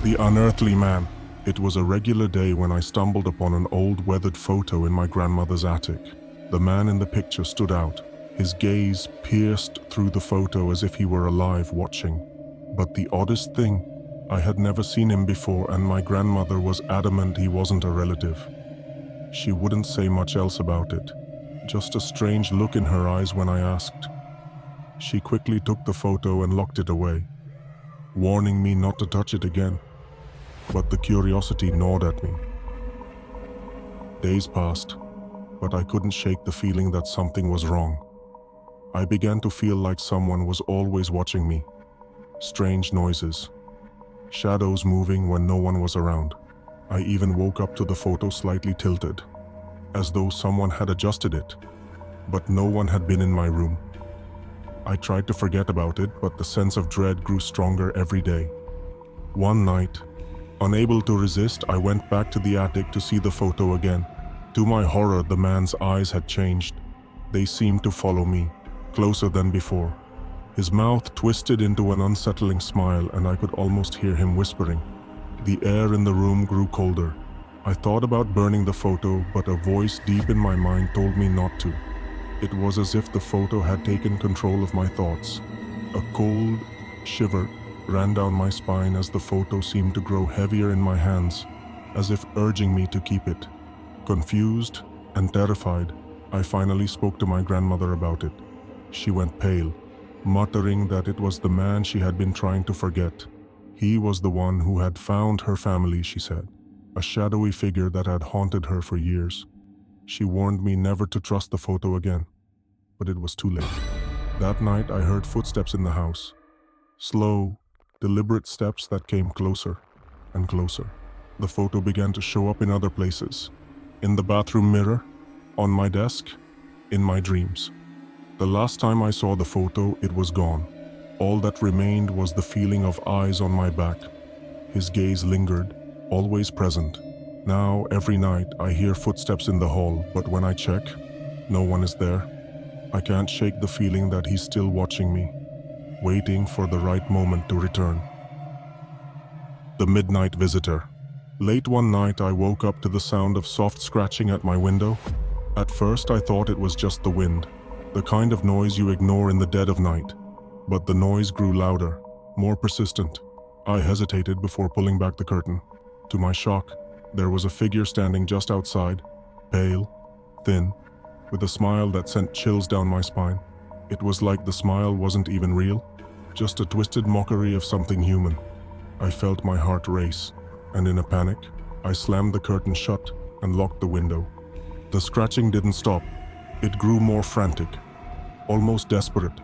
The unearthly man. It was a regular day when I stumbled upon an old weathered photo in my grandmother's attic. The man in the picture stood out, his gaze pierced through the photo as if he were alive watching. But the oddest thing, I had never seen him before, and my grandmother was adamant he wasn't a relative. She wouldn't say much else about it, just a strange look in her eyes when I asked. She quickly took the photo and locked it away, warning me not to touch it again. But the curiosity gnawed at me. Days passed, but I couldn't shake the feeling that something was wrong. I began to feel like someone was always watching me. Strange noises, shadows moving when no one was around. I even woke up to the photo slightly tilted, as though someone had adjusted it, but no one had been in my room. I tried to forget about it, but the sense of dread grew stronger every day. One night, unable to resist, I went back to the attic to see the photo again. To my horror, the man's eyes had changed. They seemed to follow me, closer than before. His mouth twisted into an unsettling smile, and I could almost hear him whispering. The air in the room grew colder. I thought about burning the photo, but a voice deep in my mind told me not to. It was as if the photo had taken control of my thoughts. A cold shiver ran down my spine as the photo seemed to grow heavier in my hands, as if urging me to keep it. Confused and terrified, I finally spoke to my grandmother about it. She went pale, muttering that it was the man she had been trying to forget. He was the one who had found her family, she said, a shadowy figure that had haunted her for years. She warned me never to trust the photo again, but it was too late. That night I heard footsteps in the house. Slow, deliberate steps that came closer and closer. The photo began to show up in other places. In the bathroom mirror, on my desk, in my dreams. The last time I saw the photo, it was gone. All that remained was the feeling of eyes on my back. His gaze lingered, always present. Now, every night, I hear footsteps in the hall, but when I check, no one is there. I can't shake the feeling that he's still watching me, waiting for the right moment to return. The midnight visitor. Late one night, I woke up to the sound of soft scratching at my window. At first, I thought it was just the wind, the kind of noise you ignore in the dead of night. But the noise grew louder, more persistent. I hesitated before pulling back the curtain. To my shock, there was a figure standing just outside, pale, thin, with a smile that sent chills down my spine. It was like the smile wasn't even real, just a twisted mockery of something human. I felt my heart race, and in a panic, I slammed the curtain shut and locked the window. The scratching didn't stop. It grew more frantic, almost desperate.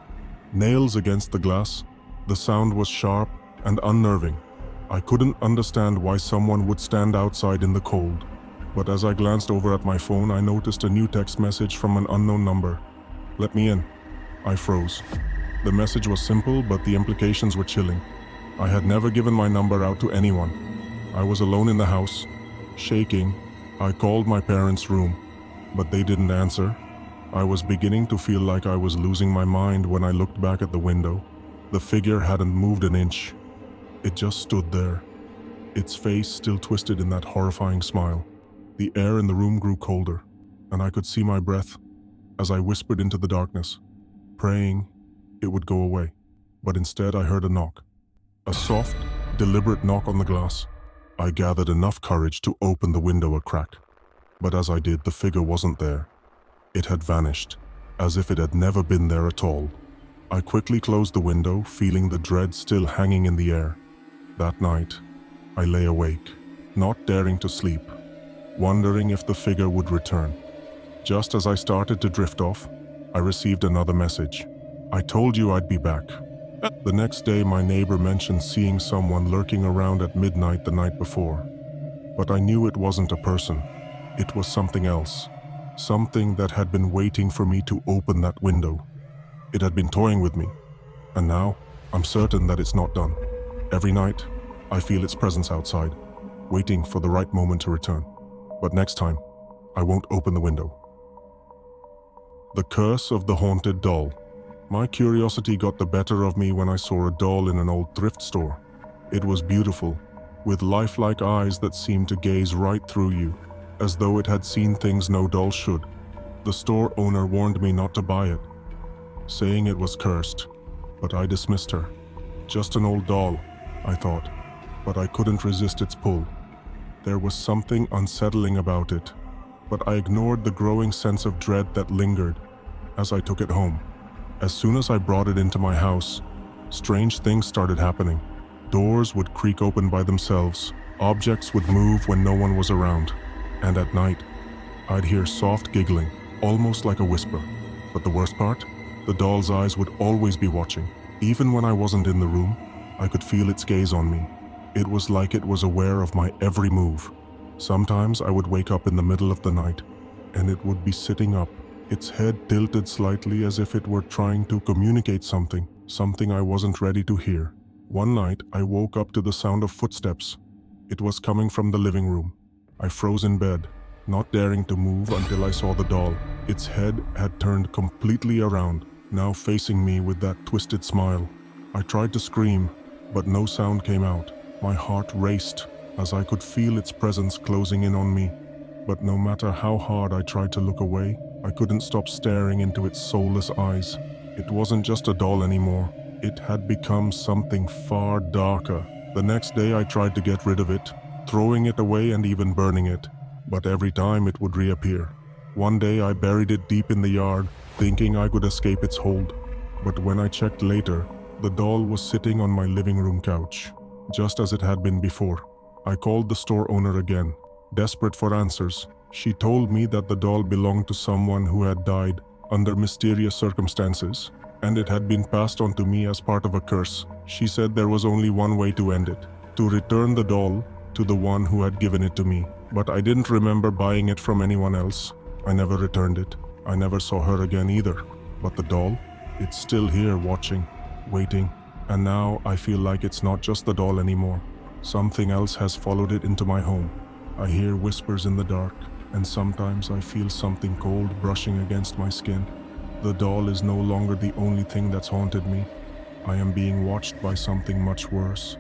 Nails against the glass, the sound was sharp and unnerving. I couldn't understand why someone would stand outside in the cold. But as I glanced over at my phone, I noticed a new text message from an unknown number. "Let me in." I froze. The message was simple, but the implications were chilling. I had never given my number out to anyone. I was alone in the house, shaking. I called my parents' room, but they didn't answer. I was beginning to feel like I was losing my mind when I looked back at the window. The figure hadn't moved an inch. It just stood there, its face still twisted in that horrifying smile. The air in the room grew colder, and I could see my breath as I whispered into the darkness, praying it would go away. But instead I heard a knock. A soft, deliberate knock on the glass. I gathered enough courage to open the window a crack. But as I did, the figure wasn't there. It had vanished, as if it had never been there at all. I quickly closed the window, feeling the dread still hanging in the air. That night, I lay awake, not daring to sleep, wondering if the figure would return. Just as I started to drift off, I received another message. "I told you I'd be back." The next day, my neighbor mentioned seeing someone lurking around at midnight the night before. But I knew it wasn't a person. It was something else. Something that had been waiting for me to open that window. It had been toying with me, and now I'm certain that it's not done. Every night, I feel its presence outside, waiting for the right moment to return. But next time, I won't open the window. The curse of the haunted doll. My curiosity got the better of me when I saw a doll in an old thrift store. It was beautiful, with lifelike eyes that seemed to gaze right through you, as though it had seen things no doll should. The store owner warned me not to buy it, saying it was cursed, but I dismissed her. Just an old doll, I thought, but I couldn't resist its pull. There was something unsettling about it, but I ignored the growing sense of dread that lingered as I took it home. As soon as I brought it into my house, strange things started happening. Doors would creak open by themselves, objects would move when no one was around, and at night, I'd hear soft giggling, almost like a whisper. But the worst part? The doll's eyes would always be watching. Even when I wasn't in the room, I could feel its gaze on me. It was like it was aware of my every move. Sometimes I would wake up in the middle of the night, and it would be sitting up, its head tilted slightly as if it were trying to communicate something I wasn't ready to hear. One night, I woke up to the sound of footsteps. It was coming from the living room. I froze in bed, not daring to move until I saw the doll. Its head had turned completely around, now facing me with that twisted smile. I tried to scream, but no sound came out. My heart raced as I could feel its presence closing in on me. But no matter how hard I tried to look away, I couldn't stop staring into its soulless eyes. It wasn't just a doll anymore. It had become something far darker. The next day I tried to get rid of it, throwing it away and even burning it. But every time it would reappear. One day I buried it deep in the yard, thinking I could escape its hold. But when I checked later, the doll was sitting on my living room couch, just as it had been before. I called the store owner again, desperate for answers. She told me that the doll belonged to someone who had died under mysterious circumstances, and it had been passed on to me as part of a curse. She said there was only one way to end it, to return the doll to the one who had given it to me. But I didn't remember buying it from anyone else. I never returned it. I never saw her again either. But the doll? It's still here watching, waiting, and now I feel like it's not just the doll anymore. Something else has followed it into my home. I hear whispers in the dark, and sometimes I feel something cold brushing against my skin. The doll is no longer the only thing that's haunted me. I am being watched by something much worse.